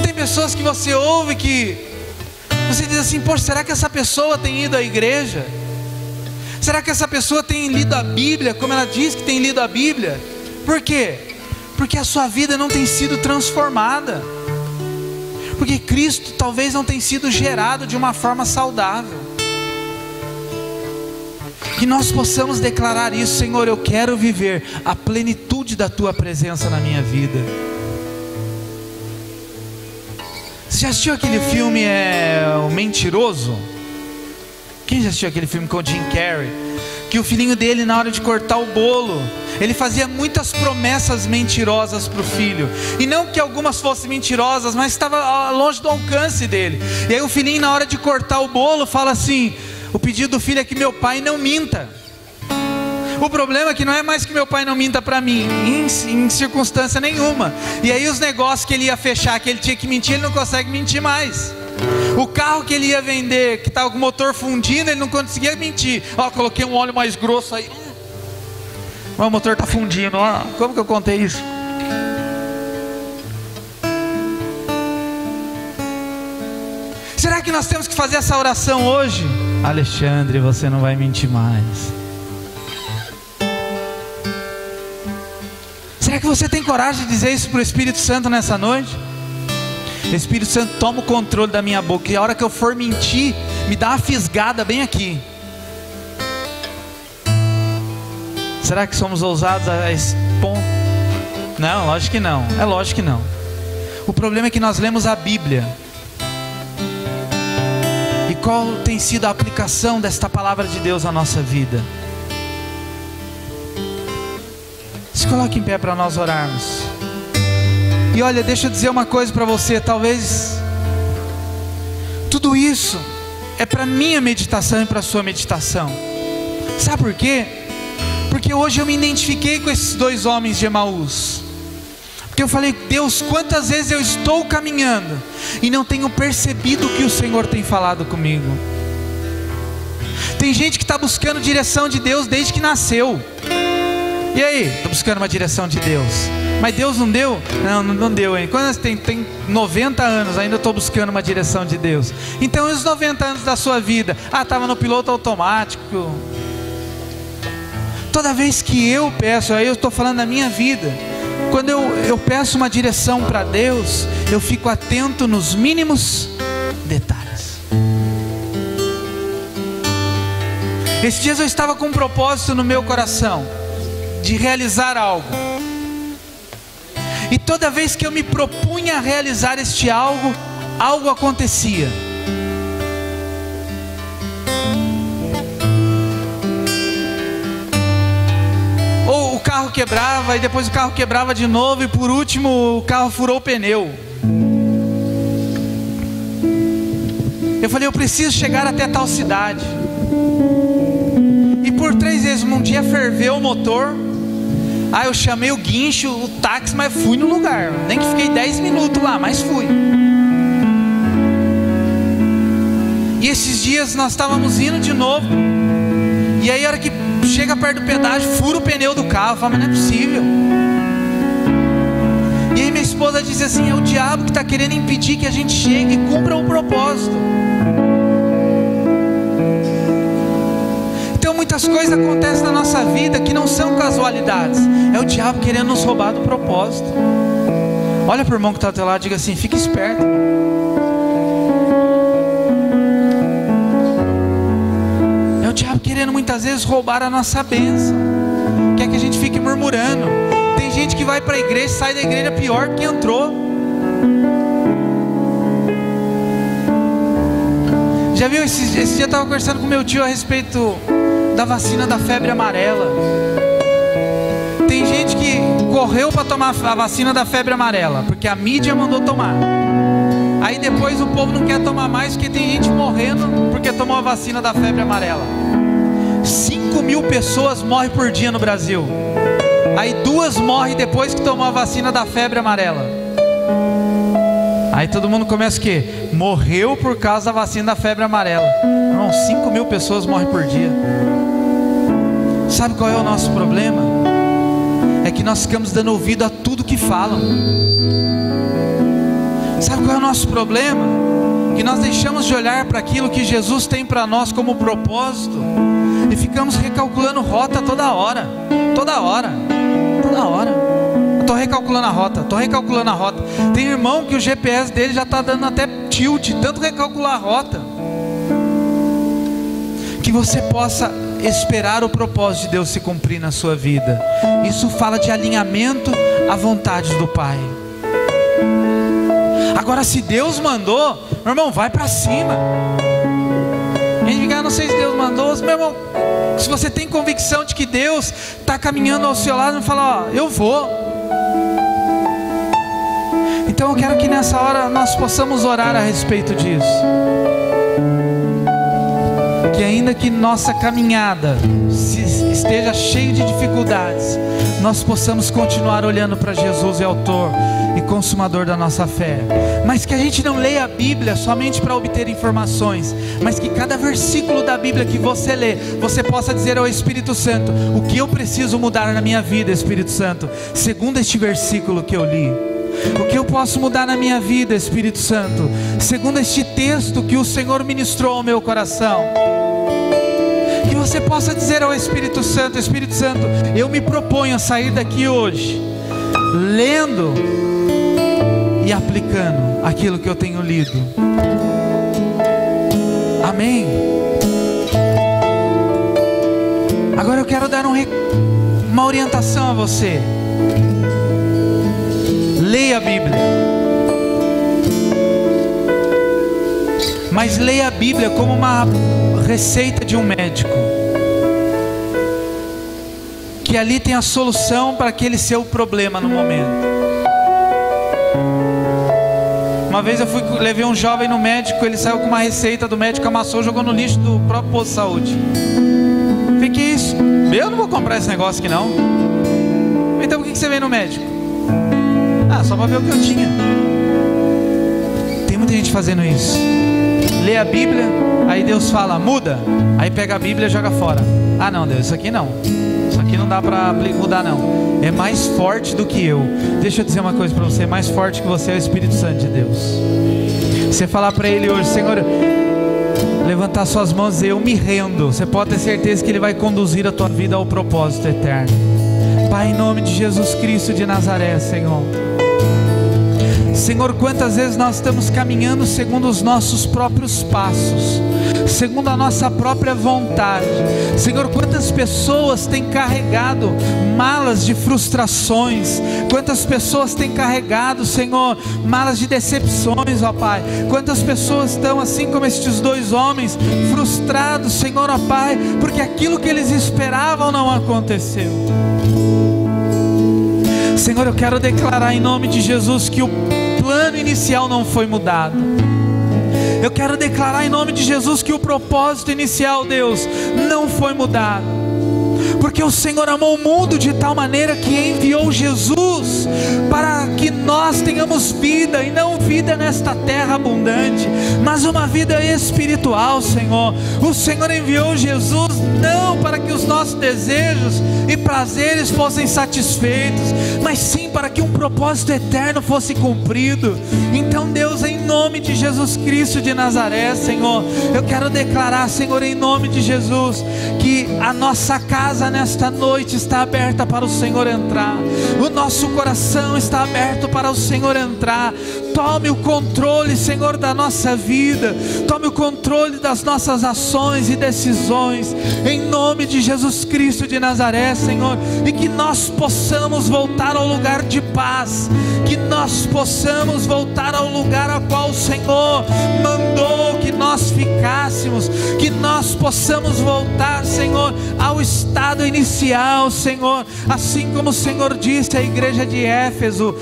Tem pessoas que você ouve que você diz assim: poxa, será que essa pessoa tem ido à igreja? Será que essa pessoa tem lido a Bíblia como ela diz que tem lido a Bíblia? Por quê? Porque a sua vida não tem sido transformada, porque Cristo talvez não tenha sido gerado de uma forma saudável. Que nós possamos declarar isso: Senhor, eu quero viver a plenitude da Tua presença na minha vida. Você já assistiu aquele filme O Mentiroso? Quem já assistiu aquele filme com o Jim Carrey? Que o filhinho dele, na hora de cortar o bolo, ele fazia muitas promessas mentirosas para o filho. E não que algumas fossem mentirosas, mas estava longe do alcance dele. E aí o filhinho, na hora de cortar o bolo, fala assim: o pedido do filho é que meu pai não minta. O problema é que não é mais que meu pai não minta para mim, em circunstância nenhuma. E aí os negócios que ele ia fechar, que ele tinha que mentir, ele não consegue mentir mais. O carro que ele ia vender, que estava com o motor fundindo, ele não conseguia mentir. Ó, coloquei um óleo mais grosso aí. Ó, o motor está fundindo. Ó, como que eu contei isso? Será que nós temos que fazer essa oração hoje? Alexandre, você não vai mentir mais. Será que você tem coragem de dizer isso para o Espírito Santo nessa noite? Espírito Santo, toma o controle da minha boca, e a hora que eu for mentir, me dá uma fisgada bem aqui. Será que somos ousados a esse ponto? Não, lógico que não. É lógico que não. O problema é que nós lemos a Bíblia. E qual tem sido a aplicação desta palavra de Deus na nossa vida? Se coloque em pé para nós orarmos. E olha, deixa eu dizer uma coisa para você. Talvez tudo isso é para minha meditação e para a sua meditação. Sabe por quê? Porque hoje eu me identifiquei com esses dois homens de Emaús. Porque eu falei: Deus, quantas vezes eu estou caminhando e não tenho percebido o que o Senhor tem falado comigo. Tem gente que está buscando direção de Deus desde que nasceu. E aí? Estou buscando uma direção de Deus. Mas Deus não deu? Não deu, hein? Quando tem 90 anos, ainda estou buscando uma direção de Deus. Então, e os 90 anos da sua vida? Estava no piloto automático. Toda vez que eu peço, aí eu estou falando da minha vida. Quando eu peço uma direção para Deus, eu fico atento nos mínimos detalhes. Esses dias eu estava com um propósito no meu coração, de realizar algo. E toda vez que eu me propunha a realizar este algo, algo acontecia. Ou o carro quebrava, e depois o carro quebrava de novo, e por último o carro furou o pneu. Eu falei: eu preciso chegar até tal cidade. E por 3 vezes, um dia ferveu o motor. Aí eu chamei o guincho, o táxi, mas fui no lugar. Nem que fiquei 10 minutos lá, mas fui. E esses dias nós estávamos indo de novo, e aí a hora que chega perto do pedágio, fura o pneu do carro. Eu falo, mas não é possível. E aí minha esposa diz assim: é o diabo que está querendo impedir que a gente chegue e cumpra o propósito. Então muitas coisas acontecem na nossa vida que não são casualidades. É o diabo querendo nos roubar do propósito. Olha para o irmão que está ao teu lado e diga assim: fica esperto. É o diabo querendo muitas vezes roubar a nossa bênção. Quer que a gente fique murmurando. Tem gente que vai para a igreja, sai da igreja pior que entrou. Já viu, esse dia eu estava conversando com meu tio a respeito da vacina da febre amarela. Tem gente que correu para tomar a vacina da febre amarela, porque a mídia mandou tomar. Aí depois o povo não quer tomar mais, porque tem gente morrendo porque tomou a vacina da febre amarela. 5.000 pessoas morrem por dia no Brasil. Aí 2 morrem depois que tomou a vacina da febre amarela. Aí todo mundo começa o quê? Morreu por causa da vacina da febre amarela. Não, 5.000 pessoas morrem por dia. Sabe qual é o nosso problema? É que nós ficamos dando ouvido a tudo que falam. Sabe qual é o nosso problema? Que nós deixamos de olhar para aquilo que Jesus tem para nós como propósito e ficamos recalculando rota toda hora. Toda hora. Toda hora. Estou recalculando a rota. Tem irmão que o GPS dele já está dando até tilt, tanto recalcular a rota. Que você possa esperar o propósito de Deus se cumprir na sua vida. Isso fala de alinhamento à vontade do Pai. Agora, se Deus mandou, meu irmão, vai para cima. A gente fica, não sei se Deus mandou. Meu irmão, se você tem convicção de que Deus está caminhando ao seu lado, fala, ó, eu vou. Então eu quero que nessa hora nós possamos orar a respeito disso. Que ainda que nossa caminhada esteja cheia de dificuldades, nós possamos continuar olhando para Jesus, o autor e consumador da nossa fé. Mas que a gente não leia a Bíblia somente para obter informações, mas que cada versículo da Bíblia que você lê, você possa dizer ao Espírito Santo: o que eu preciso mudar na minha vida, Espírito Santo, segundo este versículo que eu li. O que eu posso mudar na minha vida, Espírito Santo, segundo este texto que o Senhor ministrou ao meu coração. Que você possa dizer ao Espírito Santo: Espírito Santo, eu me proponho a sair daqui hoje lendo e aplicando aquilo que eu tenho lido. Amém. Agora eu quero dar uma orientação a você. Leia a Bíblia, mas leia a Bíblia como uma receita de um médico, que ali tem a solução para aquele seu problema no momento. Uma vez eu levei um jovem no médico, ele saiu com uma receita do médico, amassou, jogou no lixo do próprio posto de saúde. Falei, que isso? Eu não vou comprar esse negócio aqui não. Então por que você veio no médico? Ah, só para ver o que eu tinha. Tem muita gente fazendo isso. Lê a Bíblia, aí Deus fala, muda. Aí pega a Bíblia e joga fora. Ah não, Deus, isso aqui não. Isso aqui não dá para mudar não. É mais forte do que eu. Deixa eu dizer uma coisa para você: mais forte que você é o Espírito Santo de Deus. Você falar para Ele hoje: Senhor, levantar suas mãos e dizer, eu me rendo. Você pode ter certeza que Ele vai conduzir a tua vida ao propósito eterno. Pai, em nome de Jesus Cristo de Nazaré, Senhor. Senhor, quantas vezes nós estamos caminhando segundo os nossos próprios passos, segundo a nossa própria vontade. Senhor, quantas pessoas têm carregado malas de frustrações, quantas pessoas têm carregado, Senhor, malas de decepções, ó Pai. Quantas pessoas estão assim como estes 2 homens, frustrados, Senhor, ó Pai, porque aquilo que eles esperavam não aconteceu. Senhor, eu quero declarar em nome de Jesus que o plano inicial não foi mudado. Eu quero declarar em nome de Jesus que o propósito inicial, Deus, não foi mudado. porque o Senhor amou o mundo de tal maneira que enviou Jesus para que nós tenhamos vida, e não vida nesta terra abundante, mas uma vida espiritual, Senhor. O Senhor enviou Jesus não para que os nossos desejos e prazeres fossem satisfeitos, mas sim para que um propósito eterno fosse cumprido. Então, Deus, em nome de Jesus Cristo de Nazaré, Senhor, eu quero declarar, Senhor, em nome de Jesus, que a nossa casa nesta noite está aberta para o Senhor entrar, o nosso coração está aberto para o Senhor entrar. Tome o controle, Senhor, da nossa vida, tome o controle das nossas ações e decisões, em nome de Jesus Cristo de Nazaré, Senhor, e que nós possamos voltar ao lugar de paz, que nós possamos voltar ao lugar ao qual o Senhor mandou que nós ficássemos, que nós possamos voltar, Senhor, ao estado inicial, Senhor, assim como o Senhor disse à igreja de Éfeso: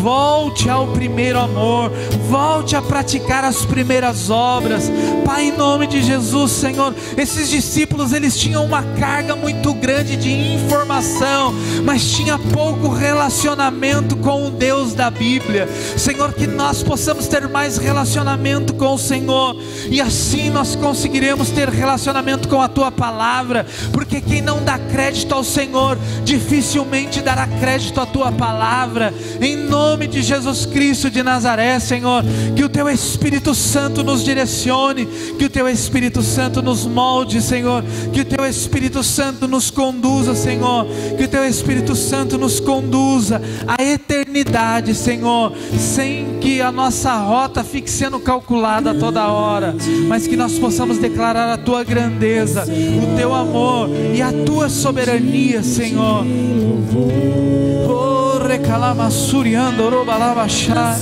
volte ao primeiro amor, volte a praticar as primeiras obras. Pai, em nome de Jesus, Senhor, esses discípulos, eles tinham uma carga muito grande de informação, mas tinha pouco relacionamento com o Deus da Bíblia. Senhor, que nós possamos ter mais relacionamento com o Senhor, e assim nós conseguiremos ter relacionamento com a Tua Palavra, porque quem não dá crédito ao Senhor, dificilmente dará crédito à Tua Palavra. Em nome de Jesus Cristo de Nazaré, Senhor, que o Teu Espírito Santo nos direcione, que o Teu Espírito Santo nos molde, Senhor, que o Teu Espírito Santo nos conduza, Senhor, que o Teu Espírito Santo nos conduza à eternidade, Senhor, sem que a nossa rota fique sendo calculada a toda hora, mas que nós possamos declarar a Tua grandeza, o Teu amor e a Tua soberania, Senhor. Oh, recalama suriando, orobalabachá.